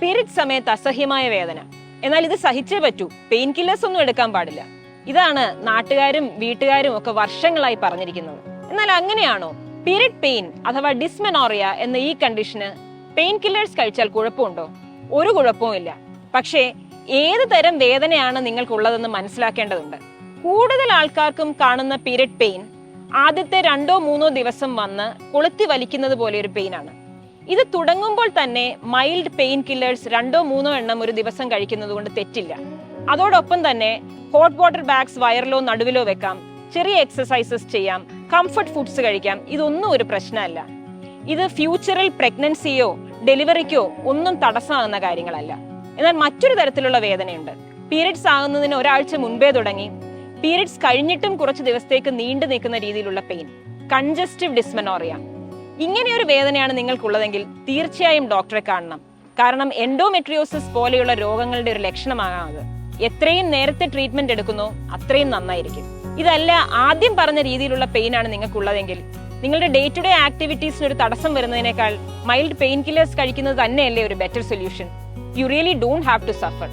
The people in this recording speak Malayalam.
പീരിയഡ് സമയത്ത് അസഹ്യമായ വേദന, എന്നാൽ ഇത് സഹിച്ചേ പറ്റൂ, പെയിൻ കില്ലേഴ്സ് ഒന്നും എടുക്കാൻ പാടില്ല. ഇതാണ് നാട്ടുകാരും വീട്ടുകാരും ഒക്കെ വർഷങ്ങളായി പറഞ്ഞിരിക്കുന്നത്. എന്നാൽ അങ്ങനെയാണോ? പീരിയഡ് പെയിൻ അഥവാ ഡിസ്മെനോറിയ എന്ന ഈ കണ്ടീഷന് പെയിൻ കില്ലേഴ്സ് കഴിച്ചാൽ കുഴപ്പമുണ്ടോ? ഒരു കുഴപ്പവും ഇല്ല. പക്ഷേ ഏത് തരം വേദനയാണ് നിങ്ങൾക്കുള്ളതെന്ന് മനസ്സിലാക്കേണ്ടതുണ്ട്. കൂടുതൽ ആൾക്കാർക്കും കാണുന്ന പീരിയഡ് പെയിൻ ആദ്യത്തെ 2-3 ദിവസം വന്ന് കൊളുത്തി വലിക്കുന്നത് പോലെ ഒരു പെയിനാണ്. ഇത് തുടങ്ങുമ്പോൾ തന്നെ മൈൽഡ് പെയിൻ കില്ലേഴ്സ് 2-3 എണ്ണം ഒരു ദിവസം കഴിക്കുന്നത് കൊണ്ട് തെറ്റില്ല. അതോടൊപ്പം തന്നെ ഹോട്ട് വാട്ടർ ബാഗ്സ് വയറിലോ നടുവിലോ വെക്കാം, ചെറിയ എക്സസൈസസ് ചെയ്യാം, കംഫർട്ട് ഫുഡ്സ് കഴിക്കാം. ഇതൊന്നും ഒരു പ്രശ്നമല്ല. ഇത് ഫ്യൂച്ചറിൽ പ്രഗ്നൻസിയോ ഡെലിവറിക്കോ ഒന്നും തടസ്സമാകുന്ന കാര്യങ്ങളല്ല. എന്നാൽ മറ്റൊരു തരത്തിലുള്ള വേദനയുണ്ട്. പീരിയഡ്സ് ആകുന്നതിന് ഒരാഴ്ച മുൻപേ തുടങ്ങി പീരിയഡ്സ് കഴിഞ്ഞിട്ടും കുറച്ച് ദിവസത്തേക്ക് നീണ്ടു നിൽക്കുന്ന രീതിയിലുള്ള പെയിൻ, കൺജസ്റ്റീവ് ഡിസ്മെനോറിയ. ഇങ്ങനെയൊരു വേദനയാണ് നിങ്ങൾക്കുള്ളതെങ്കിൽ തീർച്ചയായും ഡോക്ടറെ കാണണം. കാരണം എൻഡോമെട്രിയോസിസ് പോലെയുള്ള രോഗങ്ങളുടെ ഒരു ലക്ഷണമാകാം അത്. എത്രയും നേരത്തെ ട്രീറ്റ്മെന്റ് എടുക്കുന്നോ അത്രയും നന്നായിരിക്കും. ഇതല്ല ആദ്യം പറഞ്ഞ രീതിയിലുള്ള പെയിൻ ആണ് നിങ്ങൾക്കുള്ളതെങ്കിൽ നിങ്ങളുടെ ഡേ ടു ഡേ ആക്ടിവിറ്റീസിന് ഒരു തടസ്സം വരുന്നതിനേക്കാൾ മൈൽഡ് പെയിൻ കില്ലേഴ്സ് കഴിക്കുന്നത് തന്നെയല്ലേ ഒരു better solution. You really don't have to Zafar.